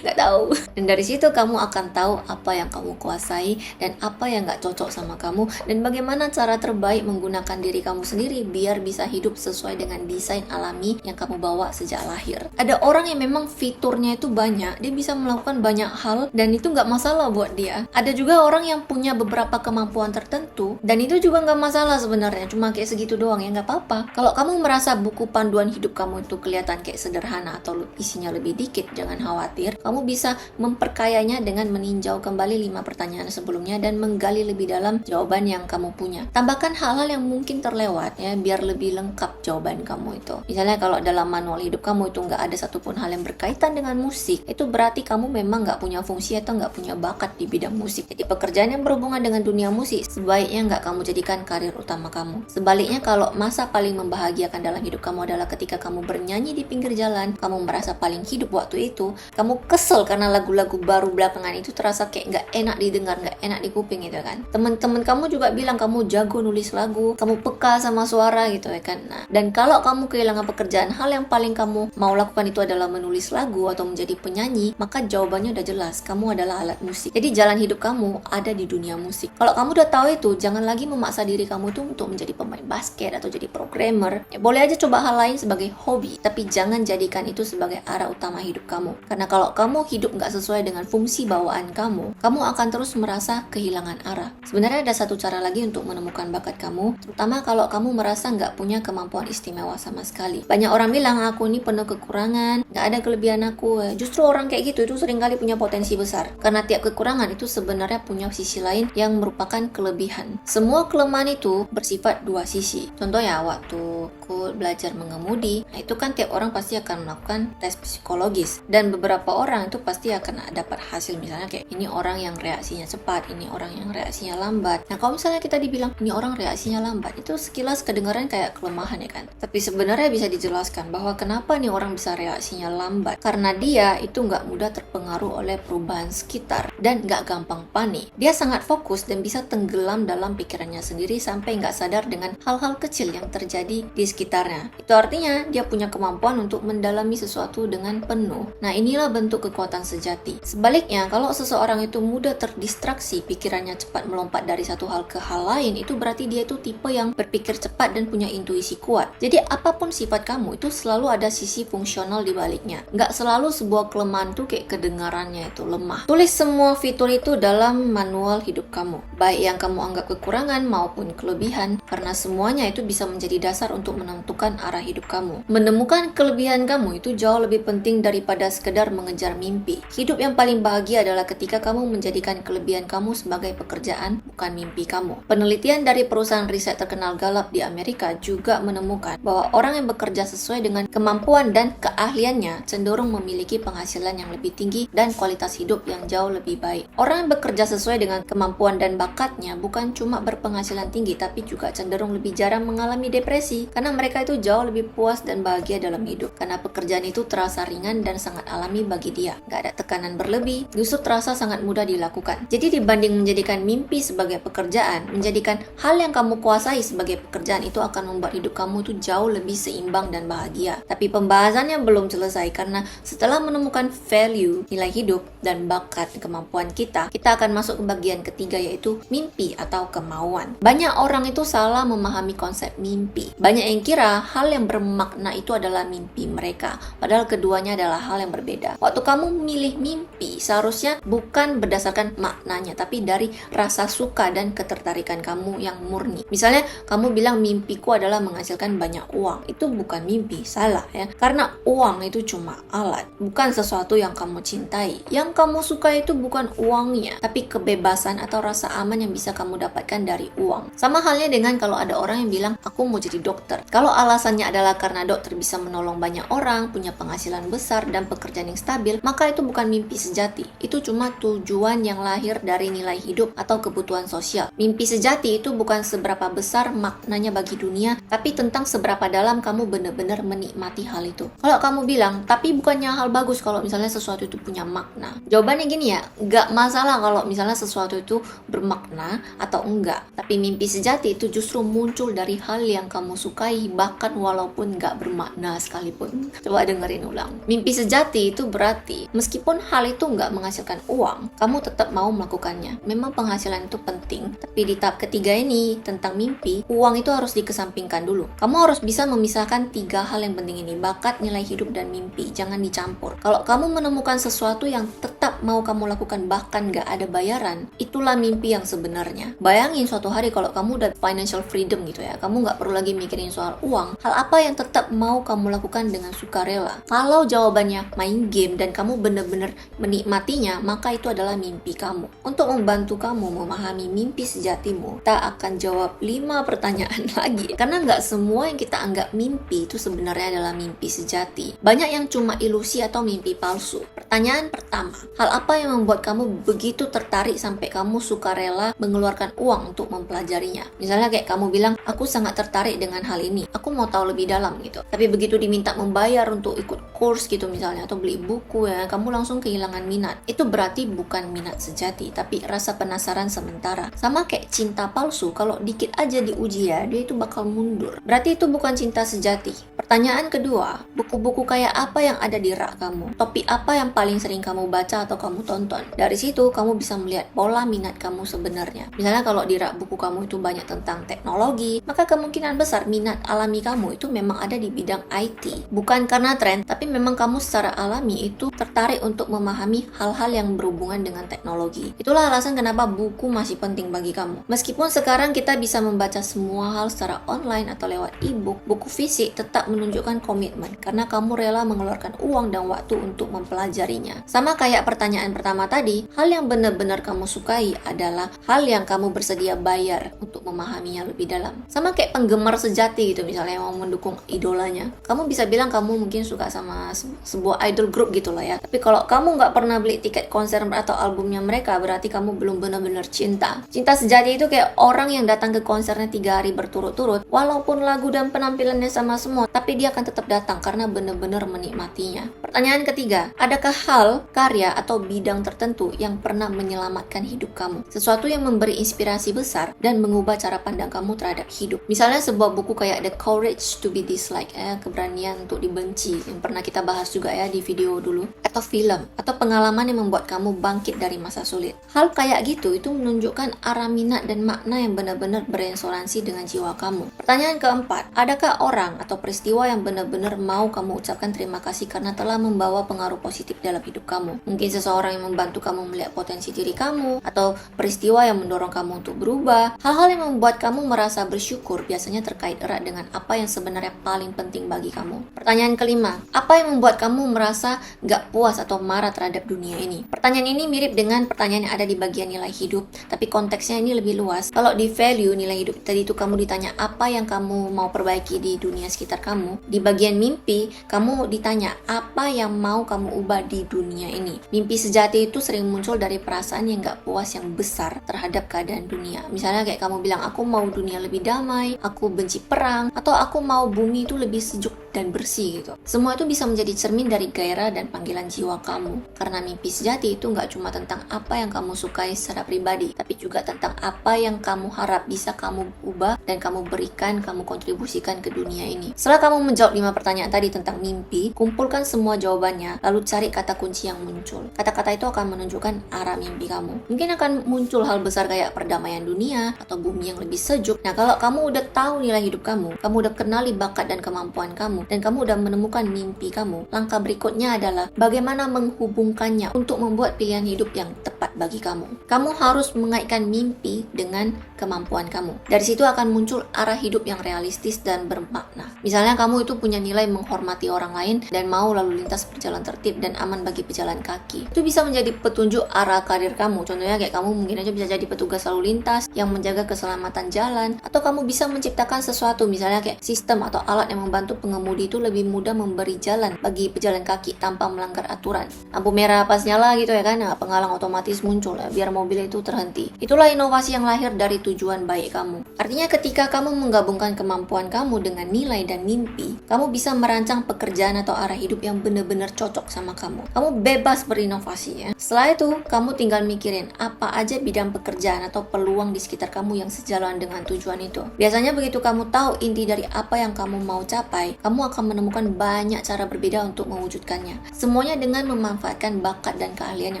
nggak tahu. Dan dari situ kamu akan tahu apa yang kamu kuasai dan apa yang nggak cocok sama kamu, dan bagaimana cara terbaik menggunakan diri kamu sendiri biar bisa hidup sesuai dengan desain alami yang kamu bawa sejak lahir. Ada orang yang memang fiturnya itu banyak, dia bisa melakukan banyak hal dan itu nggak masalah buat dia. Ada juga orang yang punya beberapa kemampuan tertentu dan itu juga nggak masalah sebenarnya, cuma kayak segitu doang ya nggak apa-apa. Kalau kamu merasa buku panduan hidup kamu itu kelihatan kayak sederhana atau isinya lebih dikit, jangan khawatir. Kamu bisa memperkayanya dengan meninjau kembali 5 pertanyaan sebelumnya dan menggali lebih dalam jawaban yang kamu punya. Tambahkan hal-hal yang mungkin terlewat ya, biar lebih lengkap jawaban kamu itu. Misalnya kalau dalam manual hidup kamu itu nggak ada satupun hal yang berkaitan dengan musik, itu berarti kamu memang nggak punya fungsi atau nggak punya bakat di bidang musik. Jadi pekerjaan yang berhubungan dengan dunia musik sebaiknya nggak kamu jadikan karir utama kamu. Sebaliknya, kalau masa paling membahagiakan dalam hidup kamu adalah ketika kamu bernyanyi di pinggir jalan, kamu merasa paling hidup waktu itu, kamu kesel karena lagu-lagu baru belakangan itu terasa kayak nggak enak didengar, nggak enak di kuping gitu kan. Teman-teman kamu juga bilang kamu jago nulis lagu, kamu peka sama suara gitu ya kan. Nah, dan kalau kamu kehilangan pekerjaan, hal yang paling kamu mau lakukan itu adalah menulis lagu atau menjadi penyanyi, maka jawabannya udah jelas, kamu adalah alat musik. Jadi jalan hidup kamu ada di dunia musik. Kalau kamu udah tahu itu, jangan lagi memaksa diri kamu tuh untuk menjadi pemain basket atau jadi programmer. Ya, boleh aja coba hal lain sebagai hobi, tapi jangan jadikan itu sebagai arah utama hidup kamu. Karena kalau kamu hidup nggak sesuai dengan fungsi bawaan kamu, kamu akan terus merasa kehilangan arah. Sebenarnya ada satu cara lagi untuk menemukan bakat kamu, terutama kalau kamu merasa nggak punya kemampuan istimewa sama sekali. Banyak orang bilang, aku ini penuh kekurangan, nggak ada kelebihan aku. Justru orang kayak gitu itu seringkali punya potensi besar, karena tiap kekurangan itu sebenarnya punya sisi lain yang merupakan kelebihan. Semua kelemahan itu bersifat dua sisi. Contohnya waktu aku belajar mengemudi, nah itu kan tiap orang pasti akan melakukan tes psikologis, dan beberapa orang itu pasti akan dapat hasil, misalnya kayak ini orang yang reaksinya cepat, ini orang yang reaksinya lambat. Nah kalau misalnya kita dibilang ini orang reaksinya lambat, itu sekilas kedengaran kayak kelemahan ya kan, tapi sebenarnya bisa dijelaskan bahwa kenapa nih orang bisa reaksinya lambat, karena dia itu nggak mudah terpengaruh oleh perubahan sekitar dan nggak gampang panik. Dia sangat fokus dan bisa tenggelam dalam pikirannya sendiri sampai nggak sadar dengan hal-hal kecil yang terjadi di sekitarnya. Itu artinya dia punya kemampuan untuk mendalami sesuatu dengan penuh. Nah inilah bentuk kekuatan sejati. Sebaliknya, kalau seseorang itu mudah terdistraksi, pikirannya cepat melompat dari satu hal ke hal lain, itu berarti dia itu tipe yang berpikir cepat dan punya intuisi kuat. Jadi apapun sifat kamu itu selalu ada sisi fungsional di baliknya. Nggak selalu sebuah kelemahan tuh kayak kedengarannya itu lemah. Tulis semua fitur itu dalam manual hidup kamu, baik yang kamu anggap kekurangan maupun kelebihan, karena semuanya itu bisa menjadi dasar untuk menentukan arah hidup kamu. Menemukan kelebihan kamu itu jauh lebih penting daripada sekedar mengejar mimpi. Hidup yang paling bahagia adalah ketika kamu menjadikan kelebihan kamu sebagai pekerjaan, bukan mimpi kamu. Penelitian dari perusahaan riset terkenal Gallup di Amerika juga menemukan bahwa orang yang bekerja sesuai dengan kemampuan dan keahliannya cenderung memiliki penghasilan yang lebih tinggi dan kualitas hidup yang jauh lebih baik. Orang yang bekerja sesuai dengan kemampuan dan bakatnya bukan cuma berpenghasilan tinggi, tapi juga cenderung lebih jarang mengalami depresi, karena mereka itu jauh lebih puas dan bahagia dalam hidup, karena pekerjaan itu terasa ringan dan sangat alami bagi dia. Gak ada tekanan berlebih, justru terasa sangat mudah dilakukan. Jadi dibanding menjadikan mimpi sebagai pekerjaan, menjadikan hal yang kamu kuasai sebagai pekerjaan itu akan membuat hidup kamu itu jauh lebih seimbang dan bahagia. Tapi pembahasannya belum selesai, karena setelah menemukan value, nilai hidup, dan bakat kemampuan kita akan masuk ke bagian ketiga, yaitu mimpi atau kemauan. Banyak orang itu salah memahami konsep mimpi. Banyak yang kira hal yang bermakna itu adalah mimpi mereka, padahal keduanya adalah hal yang berbeda. Waktu kamu memilih mimpi, seharusnya bukan berdasarkan maknanya, tapi dari rasa suka dan ketertarikan kamu kamu yang murni. Misalnya kamu bilang mimpiku adalah menghasilkan banyak uang. Itu bukan mimpi, salah ya. Karena uang itu cuma alat, bukan sesuatu yang kamu cintai. Yang kamu suka itu bukan uangnya, tapi kebebasan atau rasa aman yang bisa kamu dapatkan dari uang. Sama halnya dengan kalau ada orang yang bilang, aku mau jadi dokter. Kalau alasannya adalah karena dokter bisa menolong banyak orang, punya penghasilan besar, dan pekerjaan yang stabil, maka itu bukan mimpi sejati. Itu cuma tujuan yang lahir dari nilai hidup atau kebutuhan sosial. Mimpi sejati itu bukan seberapa besar maknanya bagi dunia, tapi tentang seberapa dalam kamu benar-benar menikmati hal itu. Kalau kamu bilang, tapi bukannya hal bagus kalau misalnya sesuatu itu punya makna. Jawabannya gini ya, nggak masalah kalau misalnya sesuatu itu bermakna atau enggak. Tapi mimpi sejati itu justru muncul dari hal yang kamu sukai, bahkan walaupun nggak bermakna sekalipun. Coba dengerin ulang. Mimpi sejati itu berarti, meskipun hal itu nggak menghasilkan uang, kamu tetap mau melakukannya. Memang penghasilan itu penting, tapi di tahap ketiga ini, tentang mimpi, uang itu harus dikesampingkan dulu. Kamu harus bisa memisahkan 3 hal yang penting ini, bakat, nilai hidup, dan mimpi. Jangan dicampur. Kalau kamu menemukan sesuatu yang tetap mau kamu lakukan bahkan nggak ada bayaran, itulah mimpi yang sebenarnya. Bayangin suatu hari kalau kamu udah financial freedom gitu ya, kamu nggak perlu lagi mikirin soal uang, hal apa yang tetap mau kamu lakukan dengan sukarela? Kalau jawabannya main game dan kamu benar-benar menikmatinya, maka itu adalah mimpi kamu. Untuk membantu kamu memahami mimpi sejatimu, kita akan jawab 5 pertanyaan lagi. Karena nggak semua yang kita anggap mimpi itu sebenarnya adalah mimpi sejati. Banyak yang cuma ilusi atau mimpi palsu. Pertanyaan pertama, hal apa yang membuat kamu begitu tertarik sampai kamu sukarela mengeluarkan uang untuk mempelajarinya? Misalnya kayak kamu bilang, aku sangat tertarik dengan hal ini, aku mau tahu lebih dalam gitu. Tapi begitu diminta membayar untuk ikut course gitu misalnya, atau beli buku ya, kamu langsung kehilangan minat. Itu berarti bukan minat sejati, tapi rasa penasaran sementara. Sama kayak cinta palsu, kalau dikit aja diuji ya, dia itu bakal mundur. Berarti itu bukan cinta sejati. Pertanyaan kedua, buku-buku kayak apa yang ada di rak kamu? Topik apa yang paling sering kamu baca atau kamu tonton? Dari situ kamu bisa melihat pola minat kamu sebenarnya. Misalnya kalau di rak buku kamu itu banyak tentang teknologi, maka kemungkinan besar minat alami kamu itu memang ada di bidang IT. Bukan karena tren, tapi memang kamu secara alami itu tertarik untuk memahami hal-hal yang berhubungan dengan teknologi. Itulah alasan kenapa buku masih penting bagi kamu. Meskipun sekarang kita bisa membaca semua hal secara online atau lewat e-book, buku fisik tetap menunjukkan komitmen karena kamu rela mengeluarkan uang dan waktu untuk mempelajarinya. Sama kayak pertanyaan pertama tadi, hal yang benar-benar kamu sukai adalah hal yang kamu bersedia bayar untuk memahaminya lebih dalam. Sama kayak penggemar sejati gitu, misalnya yang mau mendukung idolanya. Kamu bisa bilang kamu mungkin suka sama sebuah idol group gitu lah ya. Tapi kalau kamu nggak pernah beli tiket konser atau albumnya mereka, berarti kamu belum benar-benar cinta. Cinta sejati itu kayak orang yang datang ke konsernya 3 hari berturut-turut, walaupun lagu dan penampilannya sama semua, tapi dia akan tetap datang karena benar-benar menikmatinya. Pertanyaan ketiga, adakah hal, karya, atau bidang tertentu yang pernah menyelamatkan hidup kamu? Sesuatu yang memberi inspirasi besar dan mengubah cara pandang kamu terhadap hidup. Misalnya sebuah buku kayak The Courage to be Disliked, keberanian untuk dibenci, yang pernah kita bahas juga ya di video dulu. Atau film, atau pengalaman yang membuat kamu bangkit dari masa sulit. Hal kayak gitu itu menunjukkan arah minat dan makna yang benar-benar beresonansi dengan jiwa kamu. Pertanyaan keempat, adakah orang atau peristiwa yang benar-benar mau kamu ucapkan terima kasih karena telah membawa pengaruh positif dalam hidup kamu? Mungkin seseorang yang membantu kamu melihat potensi diri kamu, atau peristiwa yang mendorong kamu untuk berubah. Hal-hal yang membuat kamu merasa bersyukur biasanya terkait erat dengan apa yang sebenarnya paling penting bagi kamu. Pertanyaan kelima, apa yang membuat kamu merasa gak puas atau marah terhadap dunia ini? Pertanyaan ini mirip dengan pertanyaan yang ada di bagian nilai hidup, tapi konteksnya ini lebih luas. Kalau di value nilai hidup tadi itu kamu ditanya apa yang kamu mau perbaiki di dunia sekitar kamu. Di bagian mimpi, kamu ditanya apa yang mau kamu ubah di dunia ini. Mimpi sejati itu sering muncul dari perasaan yang gak puas yang besar terhadap keadaan dunia. Misalnya kayak kamu bilang, aku mau dunia lebih damai, aku benci perang, atau aku mau bumi itu lebih sejuk dan bersih gitu. Semua itu bisa menjadi cermin dari gairah dan panggilan jiwa kamu. Karena mimpi sejati itu gak cuma tentang apa yang kamu sukai secara pribadi, tapi juga tentang apa yang kamu harap bisa kamu ubah dan kamu berikan, kamu kontribusikan ke dunia ini. Setelah kamu menjawab 5 pertanyaan tadi tentang mimpi, kumpulkan semua jawabannya, lalu cari kata kunci yang muncul. Kata-kata itu akan menunjukkan arah mimpi kamu. Mungkin akan muncul hal besar kayak perdamaian dunia, atau bumi yang lebih sejuk. Nah, kalau kamu udah tahu nilai hidup kamu udah kenali bakat dan kemampuan kamu, dan kamu udah menemukan mimpi kamu, langkah berikutnya adalah bagaimana menghubungkannya untuk membuat pilihan hidup yang tepat bagi kamu. Kamu harus mengaitkan mimpi dengan kemampuan kamu. Dari situ akan muncul arah hidup yang realistis dan bermakna. Misalnya kamu itu punya nilai menghormati orang lain dan mau lalu lintas berjalan tertib dan aman bagi pejalan kaki. Itu bisa menjadi petunjuk arah karir kamu. Contohnya kayak kamu mungkin aja bisa jadi petugas lalu lintas yang menjaga keselamatan jalan, atau kamu bisa menciptakan sesuatu misalnya kayak sistem atau alat yang membantu pengemudi itu lebih mudah memberi jalan bagi pejalan kaki tanpa melanggar aturan. Lampu merah pas nyala gitu ya kan, penghalang otomatis muncul ya, biar mobil itu terhenti. Itulah inovasi yang lahir dari tujuan baik kamu. Artinya ketika kamu menggabungkan kemampuan kamu dengan nilai dan mimpi, kamu bisa merancang pekerjaan atau arah hidup yang benar-benar cocok sama kamu. Kamu bebas berinovasi ya. Setelah itu, kamu tinggal mikirin apa aja bidang pekerjaan atau peluang di sekitar kamu yang sejalan dengan tujuan itu. Biasanya begitu kamu tahu inti dari apa yang kamu mau capai, kamu akan menemukan banyak cara berbeda untuk mewujudkannya. Semuanya dengan memanfaatkan bakat dan keahlian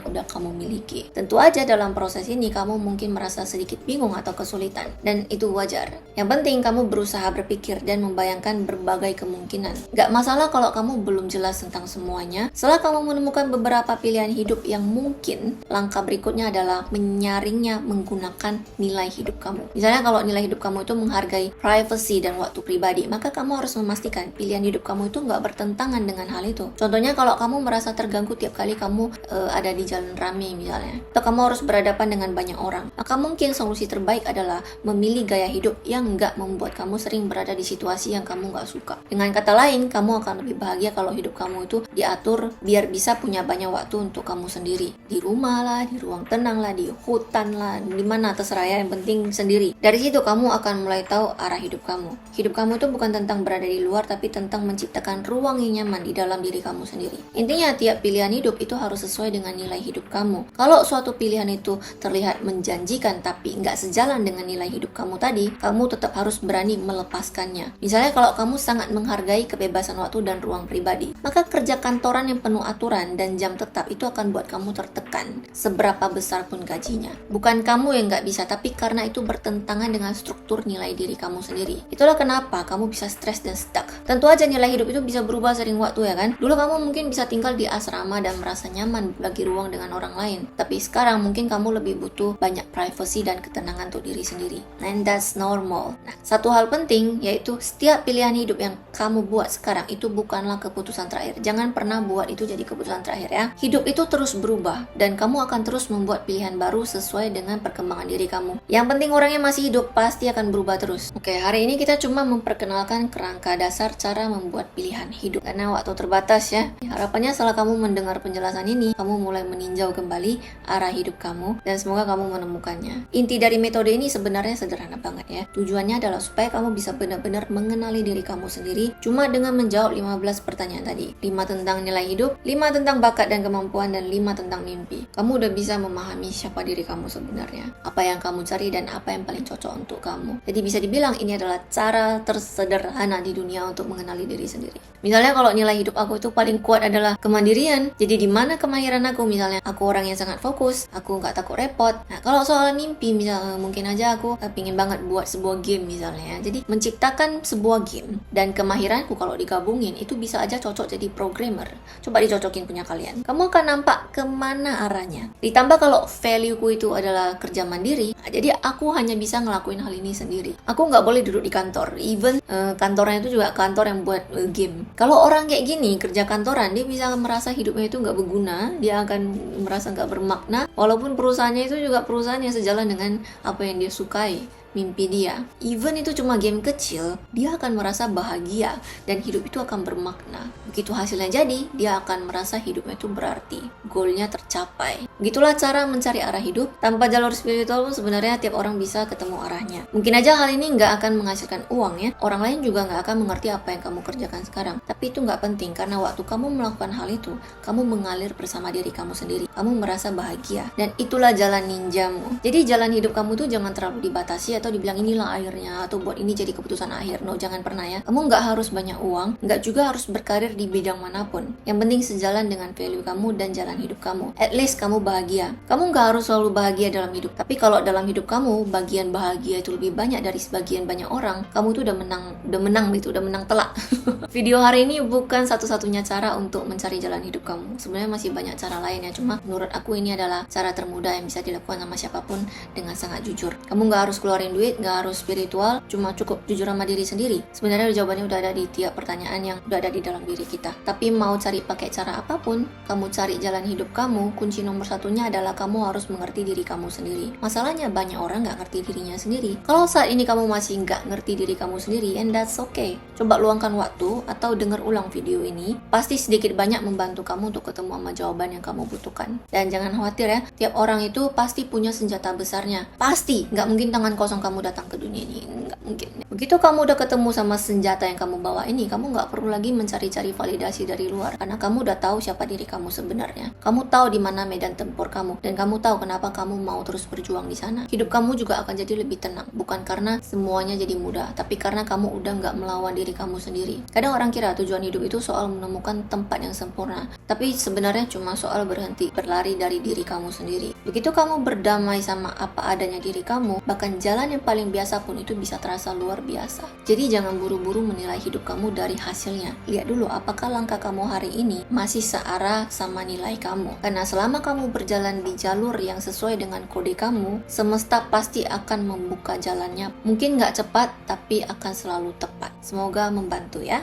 yang udah kamu miliki. Tentu aja dalam proses ini kamu mungkin merasa sedikit bingung atau kesulitan, dan itu wajar. Yang penting kamu berusaha berpikir dan membayangkan berbagai kemungkinan. Gak masalah kalau kamu belum jelas tentang semuanya. Setelah kamu menemukan beberapa pilihan hidup yang mungkin, langkah berikutnya adalah menyaringnya menggunakan nilai hidup kamu. Misalnya kalau nilai hidup kamu itu menghargai privacy dan waktu pribadi, maka kamu harus memastikan pilihan hidup kamu itu nggak bertentangan dengan hal itu. Contohnya kalau kamu merasa terganggu tiap kali kamu ada di jalan ramai misalnya, atau kamu harus berhadapan dengan banyak orang, maka mungkin solusi terbaik adalah memilih gaya hidup yang nggak membuat kamu sering berada di situasi yang kamu nggak suka. Dengan kata lain, kamu akan lebih bahagia kalau hidup kamu itu diatur biar bisa punya banyak waktu untuk kamu sendiri. Di rumah lah, di ruang tenang lah, di hutan lah, di mana terserah ya, yang penting sendiri. Dari situ kamu akan mulai tahu arah hidup kamu. Hidup kamu itu bukan tentang berada di luar, tapi tentang menciptakan ruang yang nyaman di dalam diri kamu sendiri. Intinya tiap pilihan hidup itu harus sesuai dengan nilai hidup kamu. Kalau suatu pilihan itu terlihat menjanjikan tapi nggak sejalan dengan nilai hidup kamu tadi, kamu tetap harus berani melepaskannya. Misalnya kalau kamu sangat menghargai kebebasan waktu dan ruang pribadi, maka kerja kantoran yang penuh aturan dan jam tetap itu akan buat kamu tertekan, seberapa besar pun gajinya. Bukan kamu yang nggak bisa, tapi karena itu bertentangan dengan struktur nilai diri kamu sendiri. Itulah kenapa kamu bisa stres dan stuck. Tentu aja nilai hidup itu bisa berubah sering waktu ya kan. Dulu kamu mungkin bisa tinggal di asrama dan merasa nyaman bagi ruang dengan orang lain, tapi sekarang mungkin kamu lebih butuh banyak privacy dan ketenangan untuk diri sendiri. And that's normal. Nah, satu hal penting yaitu setiap pilihan hidup yang kamu buat sekarang itu bukanlah keputusan terakhir. Jangan pernah buat itu jadi keputusan terakhir ya. Hidup itu terus berubah dan kamu akan terus membuat pilihan baru sesuai dengan perkembangan diri kamu. Yang penting orangnya masih hidup, pasti akan berubah terus. Oke, hari ini kita cuma memperkenalkan kerangka dasar cara membuat pilihan hidup karena waktu terbatas ya. Harapannya setelah kamu mendengar penjelasan ini, kamu mulai meninjau kembali arah hidup kamu dan semoga kamu menemukannya. Inti dari metode ini sebenarnya sederhana banget ya. Tujuannya adalah supaya kamu bisa benar-benar mengenali diri kamu sendiri cuma dengan menjawab 15 pertanyaan tadi. 5 tentang nilai hidup, 5 tentang bakat dan kemampuan, dan 5 tentang mimpi. Kamu udah bisa memahami siapa diri kamu sebenarnya, apa yang kamu cari dan apa yang paling cocok untuk kamu. Jadi bisa dibilang ini adalah cara tersederhana di dunia untuk mengenali diri sendiri. Misalnya kalau nilai hidup aku itu paling kuat adalah kemandirian. Jadi di mana kemahiran aku? Misalnya aku orang yang sangat fokus, aku nggak takut repot. Nah kalau soal mimpi misalnya mungkin aja aku pingin banget buat sebuah game misalnya ya. Jadi menciptakan sebuah game dan kemahiranku kalau digabungin itu bisa aja cocok jadi programmer. Coba dicocokin punya kalian. Kamu akan nampak kemana arahnya. Ditambah kalau value-ku itu adalah kerja mandiri, nah, jadi aku hanya bisa ngelakuin hal ini sendiri. Aku nggak boleh duduk di kantor. Even kantornya itu juga kantor yang buat game. Kalau orang kayak gini kerja kantoran, dia bisa merasa hidupnya itu nggak berguna. Dia akan merasa nggak bermakna. Walaupun perusahaannya itu juga perusahaan yang sejalan dengan apa yang dia sukai. Mimpi dia, even itu cuma game kecil, dia akan merasa bahagia dan hidup itu akan bermakna. Begitu hasilnya jadi, dia akan merasa hidupnya itu berarti, goalnya tercapai. Begitulah cara mencari arah hidup. Tanpa jalur spiritual pun sebenarnya tiap orang bisa ketemu arahnya. Mungkin aja hal ini nggak akan menghasilkan uang ya, orang lain juga nggak akan mengerti apa yang kamu kerjakan sekarang. Tapi itu nggak penting, karena waktu kamu melakukan hal itu, kamu mengalir bersama diri kamu sendiri. Kamu merasa bahagia, dan itulah jalan ninjamu. Jadi jalan hidup kamu tuh jangan terlalu dibatasi atau dibilang inilah akhirnya atau buat ini jadi keputusan akhir. No, jangan pernah ya. Kamu nggak harus banyak uang, nggak juga harus berkarir di di bidang manapun. Yang penting sejalan dengan value kamu dan jalan hidup kamu. At least kamu bahagia. Kamu nggak harus selalu bahagia dalam hidup. Tapi kalau dalam hidup kamu, bagian bahagia itu lebih banyak dari sebagian banyak orang, kamu tuh udah menang telak. Video hari ini bukan satu-satunya cara untuk mencari jalan hidup kamu. Sebenarnya masih banyak cara lain ya. Cuma menurut aku ini adalah cara termudah yang bisa dilakukan sama siapapun dengan sangat jujur. Kamu nggak harus keluarin duit, nggak harus spiritual, cuma cukup jujur sama diri sendiri. Sebenarnya jawabannya udah ada di tiap pertanyaan yang udah ada di dalam diri kita. Tapi mau cari pakai cara apapun, kamu cari jalan hidup kamu, kunci nomor satunya adalah kamu harus mengerti diri kamu sendiri. Masalahnya banyak orang nggak ngerti dirinya sendiri. Kalau saat ini kamu masih nggak ngerti diri kamu sendiri, and that's okay. Coba luangkan waktu atau dengar ulang video ini, pasti sedikit banyak membantu kamu untuk ketemu sama jawaban yang kamu butuhkan. Dan jangan khawatir ya, tiap orang itu pasti punya senjata besarnya. Pasti, nggak mungkin tangan kosong kamu datang ke dunia ini, nggak mungkin. Begitu kamu udah ketemu sama senjata yang kamu bawa ini, kamu nggak perlu lagi mencari-cari validasi dari luar, karena kamu udah tahu siapa diri kamu sebenarnya. Kamu tahu di mana medan tempur kamu, dan kamu tahu kenapa kamu mau terus berjuang di sana. Hidup kamu juga akan jadi lebih tenang, bukan karena semuanya jadi mudah, tapi karena kamu udah nggak melawan diri kamu sendiri. Kadang orang kira tujuan hidup itu soal menemukan tempat yang sempurna, tapi sebenarnya cuma soal berhenti berlari dari diri kamu sendiri. Begitu kamu berdamai sama apa adanya diri kamu, bahkan jalan yang paling biasa pun itu bisa terasa luar biasa. Jadi jangan buru-buru menilai hidup kamu dari hasilnya. Lihat dulu apakah langkah kamu hari ini masih searah sama nilai kamu. Karena selama kamu berjalan di jalur yang sesuai dengan kode kamu, semesta pasti akan membuka jalannya. Mungkin nggak cepat, tapi akan selalu tepat. Semoga membantu ya.